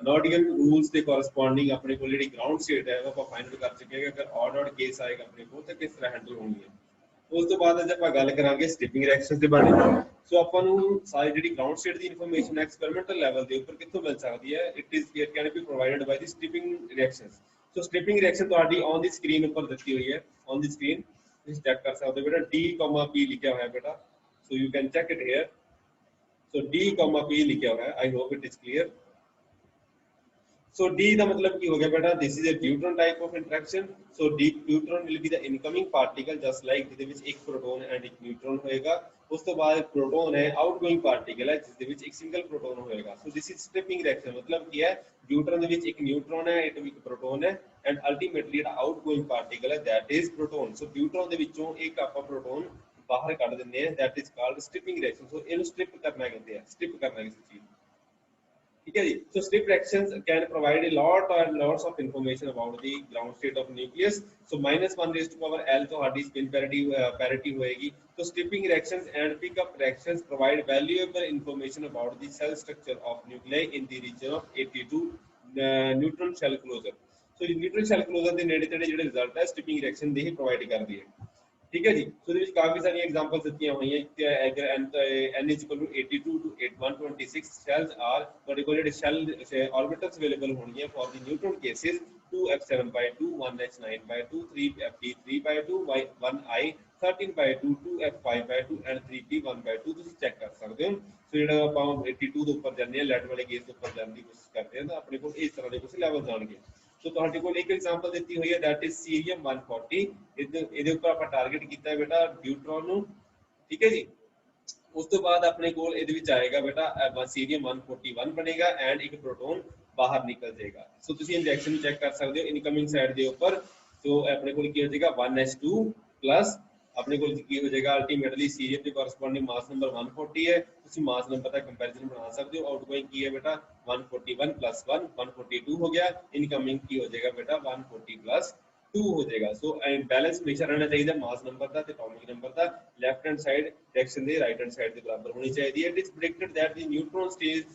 नॉर्डियन rules के corresponding अपने को जी ग्राउंड स्टेट है वो आप फाइंड आउट कर चुके हैं। अगर ऑड ऑड केस आएगा अपने को तो किस तरह हैंडल होनी है। ਉਸ ਤੋਂ ਬਾਅਦ ਅੱਜ ਆਪਾਂ ਗੱਲ ਕਰਾਂਗੇ ਸਟ੍ਰਿਪਿੰਗ ਰਿਐਕਸ਼ਨਸ ਦੇ ਬਾਰੇ। ਸੋ ਆਪਾਂ ਨੂੰ ਸਾਰੀ ਜਿਹੜੀ ਗਰਾਊਂਡ ਸਟੇਟ ਦੀ ਇਨਫੋਰਮੇਸ਼ਨ ਐਕਸਪੈਰੀਮੈਂਟਲ ਲੈਵਲ ਦੇ ਉੱਪਰ ਕਿੱਥੋਂ ਮਿਲ ਸਕਦੀ ਹੈ। It can be provided by the stripping reactions. So stripping reaction ਤੁਹਾਡੀ ਔਨ ਦੀ ਸਕਰੀਨ ਉੱਪਰ ਦਿੱਤੀ ਹੋਈ ਹੈ। ਔਨ ਦੀ ਸਕਰੀਨ ਤੁਸੀਂ ਚੈੱਕ ਕਰ ਸਕਦੇ ਹੋ ਬੇਟਾ D, P ਲਿਖਿਆ ਹੋਇਆ ਬੇਟਾ। So you can check it here. So D, P ਲਿਖਿਆ ਹੋਇਆ। I hope it is clear. So D का मतलब की हो गया बेटा this is a deuteron type of interaction. So D deuteron will be the incoming particle just like ਜਿਹਦੇ ਵਿੱਚ ਇੱਕ ਪ੍ਰੋਟੋਨ ਐਂਡ ਇੱਕ ਨਿਊਟਰੋਨ ਹੋਏਗਾ। ਉਸ ਤੋਂ ਬਾਅਦ ਪ੍ਰੋਟੋਨ ਹੈ ਆਊਟਗੋਇੰਗ ਪਾਰਟੀਕਲ ਹੈ ਜਿਸ ਦੇ ਵਿੱਚ ਇੱਕ ਸਿੰਗਲ ਪ੍ਰੋਟੋਨ ਹੋਏਗਾ। ਸੋ ਦਿਸ ਇਜ਼ ਸਟ੍ਰਿਪਿੰਗ ਰਿਐਕਸ਼ਨ। ਮਤਲਬ ਕੀ ਹੈ deuteron ਦੇ ਵਿੱਚ ਇੱਕ ਨਿਊਟਰੋਨ ਹੈ ਇੱਕ ਪ੍ਰੋਟੋਨ ਹੈ ਐਂਡ ਅਲਟੀਮੇਟਲੀ ਜਿਹੜਾ ਆਊਟਗੋਇੰਗ ਪਾਰਟੀਕਲ ਹੈ that is proton। So deuteron ਦੇ ਵਿੱਚੋਂ ਇੱਕ ਆਪਾਂ ਪ੍ਰੋਟੋਨ ਬਾਹਰ ਕੱਢ ਦਿੰਦੇ ਹਾਂ that is called stripping reaction। ਸੋ ਇਹਨੂੰ ਸਟ੍ਰਿਪ ਕਰਨਾ ਕਹਿੰਦੇ ਆ, ਸਟ੍ਰਿਪ ਕਰਨਾ ਕਿਸੇ ਚੀਜ਼। ठीक है जी। So strip reactions can provide a lots of information about the ground state of nucleus. So -1 raised to power L तो हमारी spin parity होएगी। तो stripping reactions and pickup reactions provide valuable information about the cell structure of nuclei in the region of 82 neutron shell closure। So neutron shell closure ਦੇ ਨੇੜੇ ਤੇੜੇ ਜਿਹੜੇ result ਹੈ stripping reaction ਦੇ ਹੀ ਪ੍ਰੋਵਾਈਡ ਕਰਦੀ ਹੈ। ठीक है जी। सो ਇਹਦੇ ਵਿੱਚ ਕਾਫੀ ਸਾਰੀਆਂ ਐਗਜ਼ਾਮਪਲਸ ਦਿੱਤੀਆਂ ਹੋਈਆਂ ਕਿ ਅਗਰ n = 82 to 126 ਸੈਲਸ ਆਰ ਤੁਹਾਡੇ ਕੋਲ ਜਿਹੜੇ ਸ਼ੈਲ ਆਰਬਿਟਲਸ ਅਵੇਲੇਬਲ ਹੋਣਗੀਆਂ for the neutron cases 2f7/2 1h9/2 3f3/2 1i 13/2 2f5/2 and 3p1/2 ਤੁਸੀਂ ਚੈੱਕ ਕਰ ਸਕਦੇ ਹੋ। ਸੋ ਜਿਹੜਾ ਆਪਾਂ 82 ਦੇ ਉੱਪਰ ਜਾਂਦੇ ਆ ਲੈਡ ਵਾਲੇ ਕੇਸ ਦੇ ਉੱਪਰ ਜਾਣ ਦੀ ਕੋਸ਼ਿਸ਼ ਕਰਦੇ ਹਾਂ ਤਾਂ ਆਪਣੇ ਕੋਲ ਇਸ ਤਰ੍ਹਾਂ ਦੇ ਕੁਝ ਲੈਵਲ ਜਾਣਗੇ। तो ਤੁਹਾਡੇ ਕੋਲ ਇੱਕ ਐਗਜ਼ਾਮਪਲ ਦਿੱਤੀ ਹੋਈ ਹੈ that is cerium 140। ਇਹਦੇ ਉੱਪਰ ਆਪਾਂ ਟਾਰਗੇਟ ਕੀਤਾ ਹੈ ਬੇਟਾ ਡਿਊਟਰੋਨ ਨੂੰ। ਠੀਕ ਹੈ ਜੀ। ਉਸ ਤੋਂ ਬਾਅਦ ਆਪਣੇ ਕੋਲ ਇਹਦੇ ਵਿੱਚ ਆਏਗਾ ਬੇਟਾ cerium 141 ਬਣੇਗਾ ਐਂਡ ਇੱਕ ਪ੍ਰੋਟੋਨ ਬਾਹਰ ਨਿਕਲ ਜਾਏਗਾ। ਸੋ ਤੁਸੀਂ ਰਿਐਕਸ਼ਨ ਨੂੰ ਚੈੱਕ ਕਰ ਸਕਦੇ ਹੋ ਇਨਕਮਿੰਗ ਸਾਈਡ ਦੇ ਉੱਪਰ। ਸੋ ਆਪਣੇ ਕੋਲ ਕੀ ਹੋ ਜਾਏਗਾ 1s2 ਪਲੱਸ ਆਪਣੇ ਕੋਲ ਕੀ ਹੋ ਜਾਏਗਾ ਅਲਟੀਮੇਟਲੀ ਸੀਰੀਅਮ ਦੇ ਕੋਰਸਪੋਂਡਿੰਗ ਮਾਸ ਨੰਬਰ 140 ਹੈ। ਤੁਸੀਂ ਮਾਸ ਨੰਬਰ ਦਾ ਕੰਪੈਰੀਜ਼ਨ ਬਣਾ ਸਕਦੇ ਹੋ। ਆਊਟਗੋਇੰਗ ਕੀ ਹੈ ਬੇਟਾ 141 plus 1 142 ਹੋ ਗਿਆ। ਇਨਕਮਿੰਗ ਕੀ ਹੋ ਜਾਏਗਾ ਬੇਟਾ 140 plus 2 ਹੋ ਜਾਏਗਾ। ਸੋ ਬੈਲੈਂਸ ਹਮੇਸ਼ਾ ਰਹਿਣਾ ਚਾਹੀਦਾ ਮਾਸ ਨੰਬਰ ਦਾ ਤੇ ਐਟੋਮਿਕ ਨੰਬਰ ਦਾ। ਲੈਫਟ ਹੈਂਡ ਸਾਈਡ ਰਿਐਕਸ਼ਨ ਦੇ ਰਾਈਟ ਹੈਂਡ ਸਾਈਡ ਦੇ ਬਰਾਬਰ ਹੋਣੀ ਚਾਹੀਦੀ ਹੈ। It is predicted that the neutron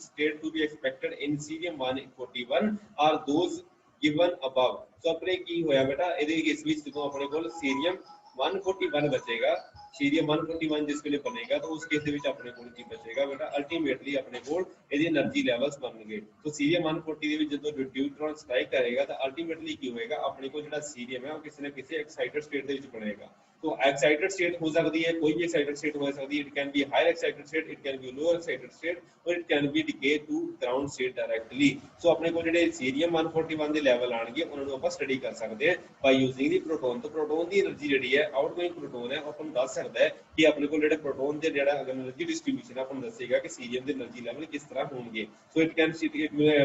state to be expected in cerium 141 are those given above। ਸੋ ਆਪਣੇ ਕੀ ਹੋਇਆ ਬੇਟਾ ਇਹਦੇ ਇਸ ਵਿੱਚ ਜਦੋਂ ਆਪਣੇ ਕੋਲ ਸੀਰੀਅਮ 141 बचेगा सीरियम 141 जिस वेले बनेगा तो उस केस ਦੇ ਵਿੱਚ ਆਪਣੇ ਕੋਲ ਕੀ ਬਚੇਗਾ ਬੇਟਾ ਅਲਟੀਮੇਟਲੀ ਆਪਣੇ ਕੋਲ ਇਹਦੀ એનર્ਜੀ ਲੈਵਲਸ ਬਣਨਗੇ। तो सीरियम 140 ਦੇ ਵਿੱਚ ਜਦੋਂ ਡਿਊਟਰੋਨ ਸਟ੍ਰਾਈਕ ਕਰੇਗਾ ਤਾਂ ਅਲਟੀਮੇਟਲੀ ਕੀ ਹੋਏਗਾ ਆਪਣੇ ਕੋਲ ਜਿਹੜਾ ਸੀਰੀਅਮ ਹੈ ਉਹ ਕਿਸੇ ਨਾ ਕਿਸੇ ਐਕਸਾਈਟਡ ਸਟੇਟ ਦੇ ਵਿੱਚ ਬਣੇਗਾ। तो एक्साइटेड स्टेट हो सकती है कोई भी एक्साइटेड स्टेट हो सकती है। It can be higher excited state it can be lower excited state और it can be decay to ground state directly. So अपने को ਜਿਹੜੇ ਸੀਰੀਅਮ 141 ਦੇ ਲੈਵਲ ਆਣਗੇ ਉਹਨਾਂ ਨੂੰ ਆਪਾਂ ਸਟੱਡੀ ਕਰ ਸਕਦੇ ਹਾਂ ਬਾਈ ਯੂਜ਼ਿੰਗ ਦੀ ਪ੍ਰੋਟੋਨ। ਤੋਂ ਪ੍ਰੋਟੋਨ ਦੀ એનર્ਜੀ ਜਿਹੜੀ ਹੈ ਆਊਟਗੋਇੰਗ ਪ੍ਰੋਟੋਨ ਹੈ ਉਹ ਆਪਾਂ ਨੂੰ ਦੱਸ ਸਕਦਾ ਹੈ ਕਿ ਆਪਣੇ ਕੋਲ ਜਿਹੜੇ ਪ੍ਰੋਟੋਨ ਦੇ ਜਿਹੜਾ એનર્ਜੀ ਡਿਸਟ੍ਰੀਬਿਊਸ਼ਨ ਹੈ ਆਪਾਂ ਨੂੰ ਦੱਸੇਗਾ ਕਿ ਸੀਰੀਅਮ ਦੇ એનર્ਜੀ ਲੈਵਲ ਕਿਸ ਤਰ੍ਹਾਂ ਹੋਣਗੇ। ਸੋ ਇਟ ਕੈਨ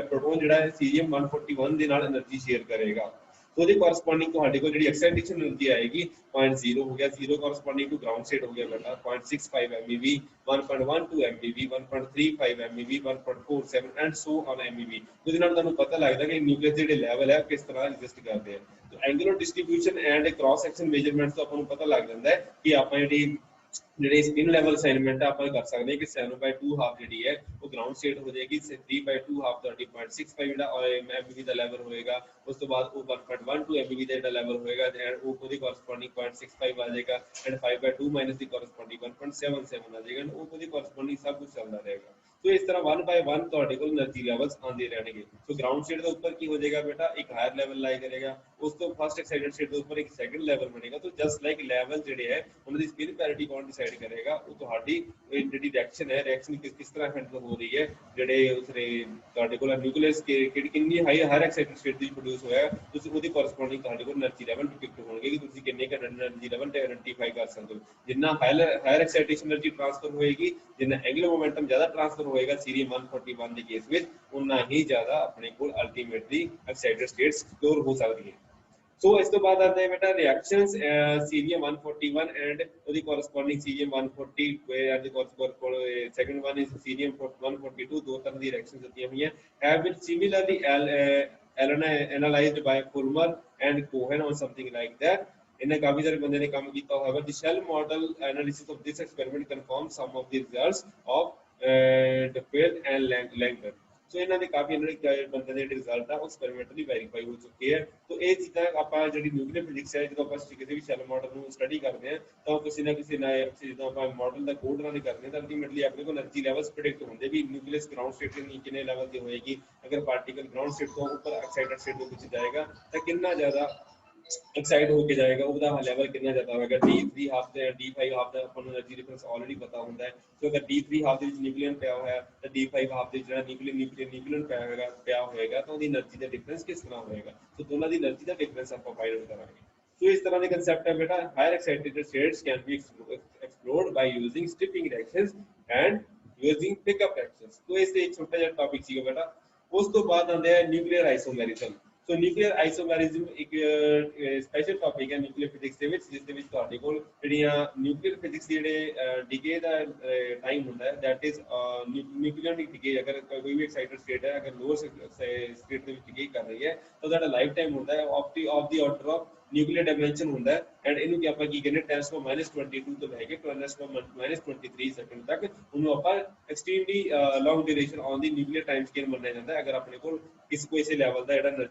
ਪ੍ਰੋਟੋਨ ਜਿਹੜਾ ਹੈ ਸੀਰੀਅਮ 141 ਦੇ ਨਾਲ એનર્ਜੀ ਸ਼ੇਅਰ ਕਰੇਗਾ। तो ਉਹਦੇ ਕੋਰਸਪੋਂਡਿੰਗ ਤੁਹਾਡੇ ਕੋਲ ਜਿਹੜੀ ਐਕਸਾਈਟੇਸ਼ਨ એનર્ਜੀ ਆਏਗੀ 0.0 ਹੋ ਗਿਆ। 0 ਕੋਰਸਪੋਂਡਿੰਗ ਟੂ ਗਰਾਊਂਡ ਸਟੇਟ ਹੋ ਗਿਆ ਬੇਟਾ 0.65 MeV 1.12 MeV 1.35 MeV 1.47 and so on MeV। ਉਹਦੇ ਨਾਲ ਤੁਹਾਨੂੰ ਪਤਾ ਲੱਗਦਾ ਕਿ ਨਿਊਕਲੀਅਸ ਦੇ ਜਿਹੜੇ ਲੈਵਲ ਹੈ ਕਿਸ ਤਰ੍ਹਾਂ ਐਗਜ਼ਿਸਟ ਕਰਦੇ ਆ। तो angular distribution and cross section measurement तो अपन पता लग जाता है कि आप ਜਿਹੜੇ ਸਪਿਨ ਲੈਵਲ ਅਸਾਈਨਮੈਂਟ ਆਪਾਂ ਕਰ ਸਕਦੇ ਹਾਂ ਕਿ 7/2 ਹਾਫ ਜਿਹੜੀ ਹੈ ਉਹ ਗਰਾਊਂਡ ਸਟੇਟ ਹੋ ਜਾਏਗੀ। 3/2 ਹਾਫ 30.65 ਜਿਹੜਾ MeV ਦਾ ਲੈਵਲ ਹੋਏਗਾ। ਉਸ ਤੋਂ ਬਾਅਦ ਉਹ 1.12 MeV ਦਾ ਜਿਹੜਾ ਲੈਵਲ ਹੋਏਗਾ ਐਂਡ ਉਹ ਉਹਦੀ ਕੋਰਸਪੋਂਡਿੰਗ 0.65 ਆ ਜਾਏਗਾ ਐਂਡ 5/2 ਮਾਈਨਸ ਦੀ ਕੋਰਸਪੋਂਡਿੰਗ 1.77 ਆ ਜਾਏਗਾ। ਉਹ ਉਹਦੀ ਕੋਰਸਪੋਂਡਿੰਗ ਸਭ ਕੁਝ ਚੱਲਦਾ ਰਹੇਗਾ। तो इस तरह 1 बाय 1 ਤੁਹਾਡੇ ਕੋਲ એનર્ਜੀ ਲੈਵਲਸ ਆਉਂਦੇ ਰਹਿਣਗੇ। ਸੋ ਗਰਾਊਂਡ ਸਟੇਟ ਦੇ ਉੱਪਰ ਕੀ ਹੋ ਜਾਏਗਾ ਬੇਟਾ ਇੱਕ ਹਾਇਰ ਲੈਵਲ ਲਾਈ ਕਰੇਗਾ। ਉਸ ਤੋਂ ਫਸਟ ਐਕਸਾਈਟਡ ਸਟੇਟ ਦੇ ਉੱਪਰ ਇੱਕ ਸੈਕੰਡ ਲੈਵਲ ਬਣੇਗਾ। तो ਜਸਟ ਲਾਈਕ ਲੈਵਲ ਜਿਹੜੇ ਹੈ ਉਹਨਾਂ ਦੀ ਸਪਿਨ ਪੈਰਿਟੀ ਕੌਣ ਡਿਸਾਈਡ ਕਰੇਗਾ ਉਹ ਤੁਹਾਡੀ ਜਿਹੜੀ ਰਿਐਕਸ਼ਨ ਹੈ ਰਿਐਕਸ਼ਨ ਕਿਸ ਤਰ੍ਹਾਂ ਹੈਂਡਲ ਹੋ ਰਹੀ ਹੈ ਜਿਹੜੇ ਉਸਰੇ ਤੁਹਾਡੇ ਕੋਲ ਨਿਊਕਲੀਅਸ ਕਿੰਨੀ ਹਾਇਰ ਐਕਸਾਈਟਡ ਸਟੇਟ ਦੀ ਪ੍ਰੋਡਿਊਸ ਹੋਇਆ ਤੁਸੀਂ ਉਹਦੀ ਕੋਰਸਪੋਂਡਿੰਗ ਤੁਹਾਡੇ ਕੋਲ એનર્ਜੀ ਲੈਵਲ ਡਿਪਿਕਟ ਹੋਣਗੇ ਕਿ ਤੁਸੀਂ ਕਿੰਨੇ ਕੁ એનર્ਜੀ ਲੈਵਲ ਤੇ ਆਇਡੈਂਟੀਫਾਈ ਕਰ ਸਕਦੇ ਹੋ। ਜਿੰਨਾ ਹਾਇਰ ਐਕਸਾਈਟੇਸ਼ਨ એનર્ਜੀ ਟ੍ਰਾਂਸਫਰ ਹੋਏਗੀ ਜਿੰਨਾ ਐਂਗੂਲਰ ਮੋਮੈਂਟਮ ਜ਼ਿਆਦਾ ਟ੍ਰਾਂਸਫਰ ਹੋਏਗਾ ਸੀਰੀਅਮ 141 ਦੇ ਕੇਸ ਵਿੱਚ ਉਨਾ ਹੀ ਜ਼ਿਆਦਾ ਆਪਣੇ ਕੋਲ ਅਲਟੀਮੇਟਲੀ ਐਕਸਾਈਟਡ ਸਟੇਟਸ ਸਟੋਰ ਹੋ ਸਕਦੀ ਹੈ। ਸੋ ਇਸ ਤੋਂ ਬਾਅਦ ਆਉਂਦਾ ਹੈ ਬੇਟਾ ਰਿਐਕਸ਼ਨਸ ਸੀਰੀਅਮ 141 ਐਂਡ ਉਹਦੀ ਕੋਰਸਪੋਂਡਿੰਗ ਸੀਰੀਅਮ 140 ਐਂਡ ਦੀ corresponding second one is cerium 142। ਦੋ ਤਰ੍ਹਾਂ ਦੀ ਰਿਐਕਸ਼ਨਸ ਦਿੱਤੀਆਂ ਹੋਈਆਂ have been similarly analysed by Fulmer and Cohen or something like that. इन्हें काफी सारे बंदे ने काम किया। However, the shell model analysis of this experiment confirms some of the results of Duffield and Langer। ਸੋ ਇਹਨਾਂ ਦੇ ਕਾਫੀ ਬੰਦੇ ਦੇ ਰਿਜ਼ਲਟ ਆ ਉਹ ਐਕਸਪੈਰੀਮੈਂਟਲੀ ਵੈਰੀਫਾਈ ਹੋ ਚੁੱਕੇ ਆ। तो ये चीज़ा ਆਪਾਂ ਜਿਹੜੀ ਨਿਊਕਲੀਅਰ ਫਿਜ਼ਿਕਸ ਹੈ ਜਦੋਂ ਆਪਾਂ ਕਿਸੇ ਵੀ ਸੈੱਲ ਮਾਡਲ ਨੂੰ ਸਟੱਡੀ ਕਰਦੇ ਹਾਂ ਤਾਂ ਉਹ ਕਿਸੇ ਨਾ ਕਿਸੇ ਨਾ ਜਦੋਂ ਆਪਾਂ ਮਾਡਲ ਦਾ ਕੋਡ ਰਨ ਕਰਦੇ ਹਾਂ ਤਾਂ ਅਲਟੀਮੇਟਲੀ ਆਪਣੇ ਕੋਲ એનર્ਜੀ ਲੈਵਲਸ ਪ੍ਰੈਡਿਕਟ ਹੁੰਦੇ ਵੀ ਨਿਊਕਲੀਅਸ ਗਰਾਊਂਡ ਸਟੇਟ ਦੇ ਕਿੰਨੇ ਲੈਵਲ ਤੇ ਹੋਏਗੀ, ਅਗਰ ਪਾਰਟੀਕਲ ਗਰਾਊਂਡ ਸਟੇਟ ਤੋਂ ਉੱਪਰ ਐਕਸਾਈਟਡ ਸਟੇਟ ਦੇ ਵਿੱਚ ਜਾਏਗਾ ਤਾਂ ਕਿੰਨਾ ਜ਼ਿਆਦਾ एक्साइट होके जाएगा, ਉਹਦਾ ਲੈਵਲ ਕਿੰਨਾ ਜ਼ਿਆਦਾ ਹੋਵੇਗਾ। D3 ਹਾਫ ਤੇ D5 ਹਾਫ ਦਾ ਆਪਾਂ ਨੂੰ એનર્ਜੀ ਡਿਫਰੈਂਸ ਆਲਰੇਡੀ ਪਤਾ ਹੁੰਦਾ ਹੈ। ਸੋ ਅਗਰ D3 ਹਾਫ ਦੇ ਵਿੱਚ ਨਿਊਕਲੀਅਨ ਪਿਆ ਹੋਇਆ ਤਾਂ D5 ਹਾਫ ਦੇ ਜਿਹੜਾ ਨਿਊਕਲੀਅਨ ਪਿਆ ਹੋਏਗਾ ਤਾਂ ਉਹਦੀ એનર્ਜੀ ਦਾ ਡਿਫਰੈਂਸ ਕਿਸ ਤਰ੍ਹਾਂ ਹੋਏਗਾ। ਸੋ ਦੋਨਾਂ ਦੀ એનર્ਜੀ ਦਾ ਡਿਫਰੈਂਸ ਆਪਾਂ ਫਾਈਂਡ ਆਊਟ ਕਰਾਂਗੇ। ਸੋ ਇਸ ਤਰ੍ਹਾਂ ਦੇ ਕਨਸੈਪਟ ਹੈ ਬੇਟਾ। Higher excited states can be explored by using stripping reactions and using pickup reactions. So ਇਸ ਤੇ ਇੱਕ ਛੋਟਾ ਜਿਹਾ ਟੌਪਿਕ ਸੀਗਾ ਬੇਟਾ। ਉਸ ਤੋਂ ਬਾਅਦ ਆਉਂਦੇ ਆ ਨਿਊਕਲੀਅਰ ਆਈਸੋਮੈਰਿਜ਼ਮ। ਸੋ ਨਿਊਕਲੀਅਰ ਆਈਸੋਮੈਰਿਜ਼ਮ ਇੱਕ ਸਪੈਸ਼ਲ ਟੌਪਿਕ ਹੈ ਨਿਊਕਲੀਅਰ ਫਿਜ਼ਿਕਸ ਦੇ ਵਿੱਚ, ਜਿਸ ਦੇ ਵਿੱਚ ਤੁਹਾਡੇ ਕੋਲ ਜਿਹੜੀਆਂ ਨਿਊਕਲੀਅਰ ਫਿਜ਼ਿਕਸ ਦੇ ਜਿਹੜੇ ਡਿਕੇ ਦਾ ਟਾਈਮ ਹੁੰਦਾ ਹੈ ਦੈਟ ਇਜ਼ ਨਿਊਕਲੀਅਰ ਦੀ ਡਿਕੇ। ਅਗਰ ਕੋਈ ਵੀ ਐਕਸਾਈਟਡ ਸਟੇਟ ਹੈ ਅਗਰ ਲੋਅਰ ਸਟੇਟ ਦੇ ਵਿੱਚ ਡਿਕੇ ਕਰ ਰਹੀ ਹੈ ਤਾਂ ਤੁਹਾਡਾ ਲਾਈਫ ਟਾਈਮ ਹੁੰਦਾ ਹੈ of the order of nuclear dimension ਹੁੰਦਾ ਹੈ। ਐਂਡ ਇਹਨੂੰ ਕਿ ਆਪਾਂ ਕੀ ਕਹਿੰਦੇ 10⁻22 ਤੋਂ ਲੈ ਕੇ 10⁻23 ਸੈਕਿੰਡ ਤੱਕ ਉਹਨੂੰ ਆਪਾਂ extremely long duration on the nuclear time scale ਮੰਨਿਆ ਜਾਂਦਾ ਹੈ। ਅਗਰ ਆਪਣੇ ਕੋਲ ਕਿਸੇ ਲੈਵਲ ਦਾ ਜਿਹੜਾ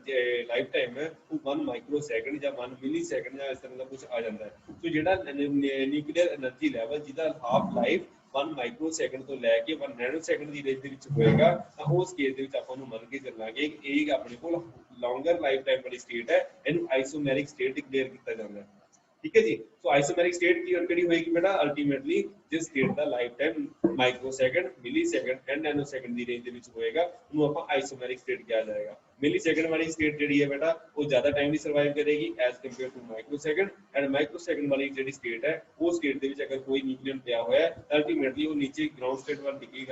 ਲਾਈਫ ਟਾਈਮ ਹੈ ਉਹ 1 ਮਾਈਕਰੋ ਸੈਕਿੰਡ ਜਾਂ 1 ਮਿਲੀ ਸੈਕਿੰਡ ਜਾਂ ਇਸ ਤਰ੍ਹਾਂ ਦਾ ਕੁਝ ਆ ਜਾਂਦਾ ਹੈ। ਸੋ ਜਿਹੜਾ ਨਿਊਕਲੀਅਰ એનર્ਜੀ ਲੈਵਲ ਜਿਹਦਾ ਹਾਫ ਲਾਈਫ 1 ਮਾਈਕਰੋ ਸੈਕਿੰਡ ਤੋਂ ਲੈ ਕੇ 1 ਨੈਨੋ ਸੈਕਿੰਡ ਦੀ ਰੇਂਜ ਦੇ ਵਿੱਚ ਹੋਏਗਾ ਤਾਂ ਉਸ ਕੇਸ ਦੇ ਵਿੱਚ ਆਪਾਂ ਨੂੰ ਮੰਨ ਕੇ ਚੱਲਾਂਗੇ ਕਿ ਇਹ ਆਪਣੇ ਕੋਲ ਲੌਂਗਰ ਲਾਈਫ ਟਾਈਮ ਵਾਲੀ ਸਟੇਟ ਹੈ। ਇਹਨੂੰ ਆਈਸੋਮੈਰਿਕ ਸਟੇਟ ਡਿਕਲੇਅਰ ਕੀਤਾ ਜਾਂਦਾ ਹੈ। ਠੀਕ ਹੈ ਜੀ। ਸੋ ਆਈਸੋਮੈਰਿਕ ਸਟੇਟ ਕਿਹੜੀ ਹੋਏਗੀ ਬੇਟਾ? ਅਲਟੀਮੇਟਲੀ ਜਿਸ ਸਟੇਟ ਦਾ ਲਾਈਫ ਟਾਈਮ ਮਾਈਕਰੋ ਸੈਕਿੰਡ, ਮਿਲੀ second and nano second the range ਦੇ ਵਿੱਚ ਹੋਏਗਾ ਉਹਨੂੰ ਆਪਾਂ ਆਈਸੋਮੈਰਿਕ ਸਟੇਟ ਕਿਹਾ ਜਾਏਗਾ। ਮਿਲੀ ਸੈਕਿੰਡ ਵਾਲੀ ਸਟੇਟ ਜਿਹੜੀ ਹੈ ਬੇਟਾ ਉਹ ਜ਼ਿਆਦਾ ਟਾਈਮ ਲਈ ਸਰਵਾਈਵ ਕਰੇਗੀ as compare to microsecond. And microsecond ਵਾਲੀ ਜਿਹੜੀ ਸਟੇਟ ਹੈ ਉਹ ਸਟੇਟ ਦੇ ਵਿੱਚ ਅਗਰ ਕੋਈ ਨਿਊਕਲੀਅਨ ਪਿਆ ਹੋਇਆ ਤਾਂ ਅਲਟੀਮੇਟਲੀ ਉਹ ਨੀਚੇ ਗਰਾਊਂਡ ਸਟੇਟ ਵੱਲ ਡਿਕੇ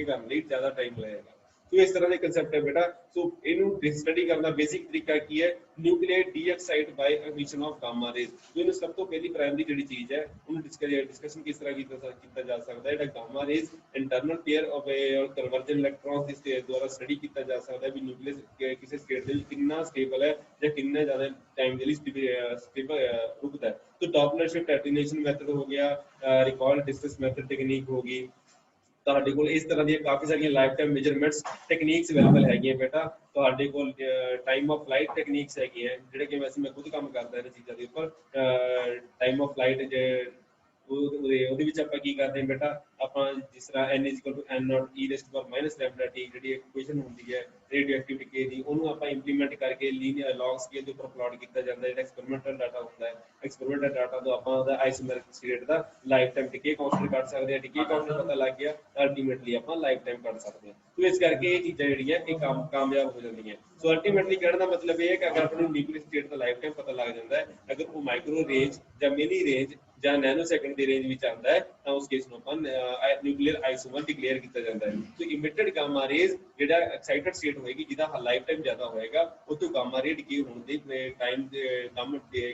ਕਰਨ ਲਈ ਜ਼ਿਆਦਾ ਟਾਈਮ ਲਏਗਾ। तो इस तरह के कंसेप्ट है बेटा। सो इनू स्टडी करना बेसिक तरीका की है nuclear deexcite by emission of gamma rays. तो इन्हें सब तो पहली प्राइमरी ਜਿਹੜੀ ਚੀਜ਼ ਹੈ ਉਹਨੂੰ ਡਿਸਕਸ਼ਨ ਕਿਸ ਤਰ੍ਹਾਂ ਕੀਤਾ ਜਾ ਸਕਦਾ ਹੈ। ਜਿਹੜਾ gamma rays internal pair of conversion electrons ਦੇ ਦੁਆਰਾ ਸਟੱਡੀ ਕੀਤਾ ਜਾ ਸਕਦਾ ਹੈ ਵੀ ਨਿਊਕਲੀਅਸ ਕਿਸੇ ਸਟੇਟ ਦੇ ਵਿੱਚ ਕਿੰਨਾ ਸਟੇਬਲ ਹੈ ਜਾਂ ਕਿੰਨਾ ਜ਼ਿਆਦਾ ਟਾਈਮ ਦੇ ਲਈ ਸਟੇਬਲ ਰੁਕਦਾ ਹੈ। तो डॉपलर शिफ्ट एटेन्यूएशन मेथड हो गया, रिकॉल डिस्टेंस मेथड टेक्निक होगी। ਤੁਹਾਡੇ ਕੋਲ ਇਸ ਤਰ੍ਹਾਂ ਦੀਆਂ ਕਾਫੀ ਸਾਰੀਆਂ ਲਾਈਫ ਟਾਈਮ ਮੈਜ਼ਰਮੈਂਟਸ ਟੈਕਨੀਕਸ ਅਵੇਲੇਬਲ ਹੈਗੀਆਂ ਬੇਟਾ। ਤੁਹਾਡੇ ਕੋਲ ਟਾਈਮ ਆਫ ਫਲਾਈਟ ਟੈਕਨੀਕਸ ਹੈਗੀਆਂ ਜਿਹੜੇ ਕਿ ਵੈਸੇ ਮੈਂ ਖੁਦ ਕੰਮ ਕਰਦਾ ਇਹਨਾਂ ਚੀਜ਼ਾਂ ਦੇ ਉੱਪਰ। ਟਾਈਮ ਆਫ ਫਲਾਈਟ ਉਹਦੇ ਵਿੱਚ ਆਪਾਂ ਕੀ ਕਰਦੇ ਹਾਂ ਬੇਟਾ, ਆਪਾਂ ਜਿਸ ਤਰ੍ਹਾਂ n = n0 e⁻λt ਜਿਹੜੀ ਇਕੁਏਸ਼ਨ ਹੁੰਦੀ ਹੈ ਰੇਡੀਓ ਐਕਟਿਵਿਟੀ ਕੇ ਦੀ, ਉਹਨੂੰ ਆਪਾਂ ਇੰਪਲੀਮੈਂਟ ਕਰਕੇ ਲੀਨੀਅਰ ਲੌਗ ਸਕੇਲ ਦੇ ਉੱਪਰ ਪਲਾਟ ਕੀਤਾ ਜਾਂਦਾ। ਜਿਹੜਾ ਐਕਸਪੈਰੀਮੈਂਟਲ ਡਾਟਾ ਹੁੰਦਾ ਹੈ, ਐਕਸਪੈਰੀਮੈਂਟਲ ਡਾਟਾ ਤੋਂ ਆਪਾਂ ਉਹਦਾ ਆਈਸੋਮੈਰਿਕ ਸਟੇਟ ਦਾ ਲਾਈਫ ਟਾਈਮ ਡਿਕੇ ਕਾਂਸਟੈਂਟ ਕੱਢ ਸਕਦੇ ਹਾਂ। ਡਿਕੇ ਕਾਂਸਟੈਂਟ ਪਤਾ ਲੱਗ ਗਿਆ ਤਾਂ ਅਲਟੀਮੇਟਲੀ ਆਪਾਂ ਲਾਈਫ ਟਾਈਮ ਕੱਢ ਸਕਦੇ ਹਾਂ। ਸੋ ਇਸ ਕਰਕੇ ਇਹ ਚੀਜ਼ਾਂ ਜਿਹੜੀਆਂ ਇਹ ਕਾਮਯਾਬ ਹੋ ਜਾਂਦੀਆਂ। ਸੋ ਅਲਟੀਮੇਟਲੀ ਕਹਿਣ ਦਾ ਮਤਲਬ ਇਹ ਹੈ ਕਿ ਅਗਰ ਆਪਾਂ ਨੂੰ ਨਿਊਕਲੀਅਰ ਸਟੇਟ ਦਾ ਲਾਈਫ ਟਾਈਮ ਪਤਾ ਲੱਗ ਜਾਂਦਾ ਹੈ, ਅਗਰ ਉਹ ਮਾਈਕਰੋ ਰੇਂਜ ਜਾਂ ਮਿਲੀ ਰੇਂਜ ਜਾਂ ਨੈਨੋ ਸੈਕਿੰਡ ਦੀ ਰੇਂਜ ਵਿੱਚ ਆਉਂਦਾ ਹੈ ਤਾਂ ਉਸ ਕੇਸ ਨੂੰ ਆਪਾਂ ਨਿਊਕਲੀਅਰ ਆਈਸੋਮਰ ਡਿਕਲੇਅਰ ਕੀਤਾ ਜਾਂਦਾ ਹੈ। ਸੋ ਇਮਿਟਡ ਗਾਮਾ ਰੇਜ਼ ਜਿਹੜਾ ਐਕਸਾਈਟਡ ਸਟੇਟ ਹੋਏਗੀ ਜਿਹਦਾ ਲਾਈਫ ਟਾਈਮ ਜ਼ਿਆਦਾ ਹੋਏਗਾ ਉਹ ਤੋਂ ਗਾਮਾ ਰੇ ਡਿਕੇ ਹੋਣ ਦੇ ਟਾਈਮ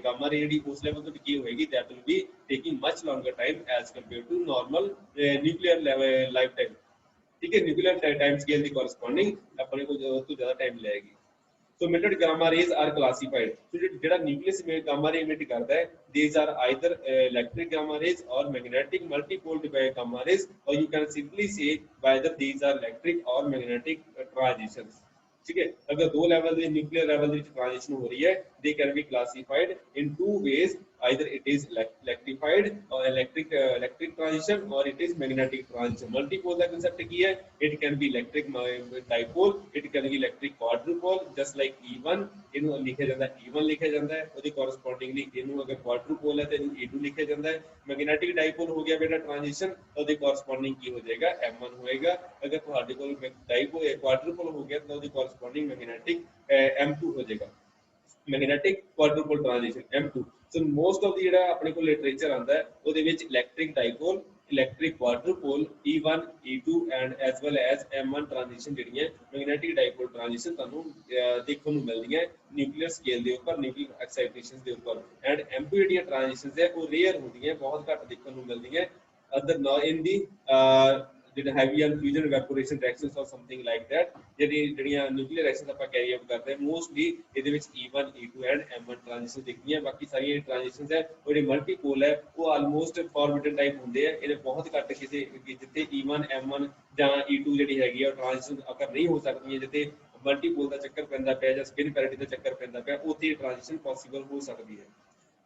ਗਾਮਾ ਰੇ ਜਿਹੜੀ ਉਸ ਲੈਵਲ ਤੋਂ ਡਿਕੇ ਹੋਏਗੀ that will be taking much longer time as compare to normal nuclear life time. ठीक है, न्यूक्लियर टाइम स्केल ਦੀ ਕੋਰਸਪੋਂਡਿੰਗ ਆਪਣੇ ਕੋਲ ਉਸ ਤੋਂ ਜ਼ਿਆਦਾ ਟਾਈਮ ਲਏਗੀ। So emitted gamma rays are classified. So ਜਿਹੜਾ nucleus में gamma ray emit करता है, these are either electric gamma rays or magnetic multipole gamma rays, or you can simply say whether these are electric or magnetic transitions. ठीक है, अगर दो level में nuclear level में ट्रांजिशन हो रही है, they can be classified in two ways. Either it is electrified or electric transition, or it is magnetic transition. Multipole का concept की है, it can be electric dipole, it can be electric quadrupole, just like E1 ਇਹਨੂੰ ਲਿਖਿਆ ਜਾਂਦਾ ਹੈ, E1 ਲਿਖਿਆ ਜਾਂਦਾ ਹੈ, ਉਹਦੇ correspondingly ਇਹਨੂੰ ਅਗਰ quadrupole ਹੈ ਤੇ ਇਹਨੂੰ E2 ਲਿਖਿਆ ਜਾਂਦਾ ਹੈ। मैग्नेटिक डाइपोल हो गया बेटा ट्रांजिशन, तो ਉਹਦੇ corresponding ਕੀ ਹੋ ਜਾਏਗਾ M1 ਹੋਏਗਾ। ਅਗਰ ਤੁਹਾਡੇ ਕੋਲ डाइपोल quadrupole ਹੋ ਗਿਆ ਤਾਂ ਉਹਦੇ corresponding मैग्नेटिक M2 ਹੋ ਜਾਏਗਾ। Magnetic quadrupole transition M2। So most of the ਜਿਹੜਾ ਆਪਣੇ ਕੋਲ ਲਿਟਰੇਚਰ ਆਉਂਦਾ ਹੈ ਉਹਦੇ ਵਿੱਚ electric dipole, electric quadrupole, E1 E2 and as well as M1 transition ਜਿਹੜੀਆਂ ਮੈਗਨੈਟਿਕ ਡਾਈਪੋਲ ਟ੍ਰਾਂਜੀਸ਼ਨ ਤੁਹਾਨੂੰ ਦੇਖਣ ਨੂੰ ਮਿਲਦੀਆਂ ਨਿਊਕਲੀਅਰ ਸਕੇਲ ਦੇ ਉੱਪਰ, ਨਿਊਕਲੀਅਰ ਐਕਸਾਈਟੇਸ਼ਨ ਦੇ ਉੱਪਰ। ਐਂਡ M2 ਜਿਹੜੀਆਂ ਟ੍ਰਾਂਜੀਸ਼ਨਸ ਹੈ ਉਹ ਰੇਅਰ ਹੁੰਦੀਆਂ, ਬਹੁਤ ਘੱਟ ਦੇਖਣ ਨੂੰ ਮਿਲਦੀਆਂ। ਅਦਰ ਨਾ ਇਨ ਦੀ ਜਿਹੜਾ heavy and fusion evaporation reactions ਔਰ ਸਮਥਿੰਗ ਲਾਈਕ ਦੈਟ, ਜਿਹੜੀਆਂ ਨਿਊਕਲੀਅਰ ਰਿਐਕਸ਼ਨਸ ਆਪਾਂ ਕੈਰੀ ਆਊਟ ਕਰਦੇ ਹਾਂ ਮੋਸਟਲੀ ਇਹਦੇ ਵਿੱਚ E1 E2 and M1 transition ਦਿਖਦੀਆਂ। ਬਾਕੀ ਸਾਰੀਆਂ ਟ੍ਰਾਂਜੀਸ਼ਨਸ ਹੈ ਉਹ ਜਿਹੜੇ ਮਲਟੀਪੋਲ ਹੈ ਉਹ ਆਲਮੋਸਟ ਫਾਰਮੇਟਡ ਟਾਈਪ ਹੁੰਦੇ ਆ। ਇਹਦੇ ਬਹੁਤ ਘੱਟ ਕਿਸੇ ਜਿੱਥੇ E1 M1 ਜਾਂ E2 ਜਿਹੜੀ ਹੈਗੀ ਆ ਟ੍ਰਾਂਜੀਸ਼ਨ ਅਕਰ ਨਹੀਂ ਹੋ ਸਕਦੀਆਂ, ਜਿੱਥੇ ਮਲਟੀਪੋਲ ਦਾ ਚੱਕਰ ਪੈਂਦਾ ਪਿਆ ਜਾਂ ਸਪਿਨ ਪੈਰਿਟੀ ਦਾ ਚੱਕਰ ਪੈਂਦਾ ਪਿਆ, ਉੱਥੇ ਟ੍ਰਾਂਜੀਸ਼ਨ ਪੋਸੀਬਲ ਹੋ ਸਕਦੀ ਹੈ।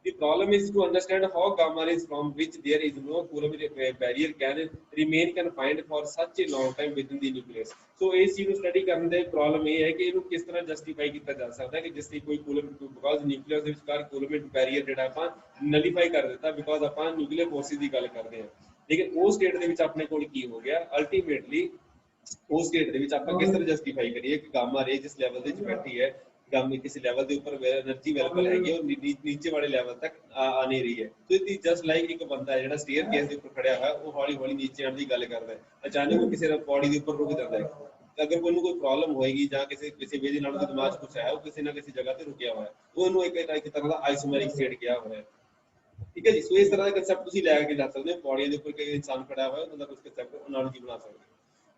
The problem is to understand how gamma rays from which there is no Coulomb barrier can remain confined for such a long time within the nucleus. So ਇਸ ਚੀਜ਼ ਨੂੰ ਸਟੱਡੀ ਕਰਨ ਦੇ ਪ੍ਰੋਬਲਮ ਇਹ ਹੈ ਕਿ ਇਹਨੂੰ ਕਿਸ ਤਰ੍ਹਾਂ ਜਸਟੀਫਾਈ ਕੀਤਾ ਜਾ ਸਕਦਾ ਹੈ ਕਿ ਜਿਸ ਦੀ ਕੋਈ Coulomb, ਬਿਕਾਜ਼ ਨਿਊਕਲੀਅਸ ਦੇ ਵਿਚਕਾਰ Coulomb ਬੈਰੀਅਰ ਜਿਹੜਾ ਆਪਾਂ ਨਲੀਫਾਈ ਕਰ ਦਿੱਤਾ ਬਿਕਾਜ਼ ਆਪਾਂ ਨਿਊਕਲੀਅਰ ਫੋਰਸਿਸ ਦੀ ਗੱਲ ਕਰਦੇ ਹਾਂ। ਲੇਕਿਨ ਉਹ ਸਟੇਟ ਦੇ ਵਿੱਚ ਆਪਣੇ ਕੋਲ ਕੀ ਹੋ ਗਿਆ ਅਲਟੀਮੇਟਲੀ, ਉਸ ਸਟੇਟ ਦੇ ਵਿੱਚ ਆਪਾਂ ਕਿਸ ਤਰ੍ਹਾਂ ਜਸਟੀਫਾਈ ਕਰੀਏ ਕਿ ਗਾਮਾ ਰੇ ਜਿਸ ਲੈਵਲ ਦੇ ਵਿੱਚ ਬੈਠੀ ਹੈ, ਗਾਮਾ ਕਿਸੇ ਲੈਵਲ ਦੇ ਉੱਪਰ એનર્ਜੀ ਅਵੇਲੇਬਲ ਹੈਗੀ ਹੈ, ਉਹ ਨੀਚੇ ਵਾਲੇ ਲੈਵਲ ਤੱਕ ਆ ਨਹੀਂ ਰਹੀ ਹੈ। So it is just like ਇੱਕ ਬੰਦਾ ਜਿਹੜਾ ਸਟੇਅਰ ਕੇਸ ਦੇ ਉੱਪਰ ਖੜਿਆ ਹੋਇਆ ਉਹ ਹੌਲੀ ਹੌਲੀ ਨੀਚੇ ਆਉਣ ਦੀ ਗੱਲ ਕਰਦਾ ਹੈ, ਅਚਾਨਕ ਉਹ ਕਿਸੇ ਬੋਡੀ ਦੇ ਉੱਪਰ ਰੁਕ ਜਾਂਦਾ ਹੈ। ਅਗਰ ਉਹਨੂੰ ਕੋਈ ਪ੍ਰੋਬਲਮ ਹੋਏਗੀ ਜਾਂ ਕਿਸੇ ਵੇ ਦੇ ਨਾਲ ਉਹਦੇ ਦਿਮਾਗ 'ਚ ਕੁਛ ਆਇਆ, ਉਹ ਕਿਸੇ ਨਾ ਕਿਸੇ ਜਗ੍ਹਾ ਤੇ ਰੁਕਿਆ ਹੋਇਆ, ਉਹਨੂੰ ਇੱਕ ਤਰ੍ਹਾਂ ਦਾ ਆਈਸੋਮੈਰਿਕ ਸਟੇਟ ਕਿਹਾ ਹੋਇਆ ਹੈ। ਠੀਕ ਹੈ ਜੀ। ਸੋ ਇਸ ਤਰ੍ਹਾਂ ਦਾ ਕਨਸੈਪਟ ਤੁਸੀਂ ਲੈ ਕੇ ਜਾ ਸਕਦੇ ਹੋ। ਪੌੜੀਆਂ ਦੇ ਉੱਪਰ ਕੋਈ ਇਨਸਾਨ ਖੜਾ ਹੋਇਆ ਉਹਦਾ ਕੁਝ ਕਨਸੈਪਟ ਅਨਾਲੋਜੀ ਬਣਾ ਸਕਦੇ ਹੋ।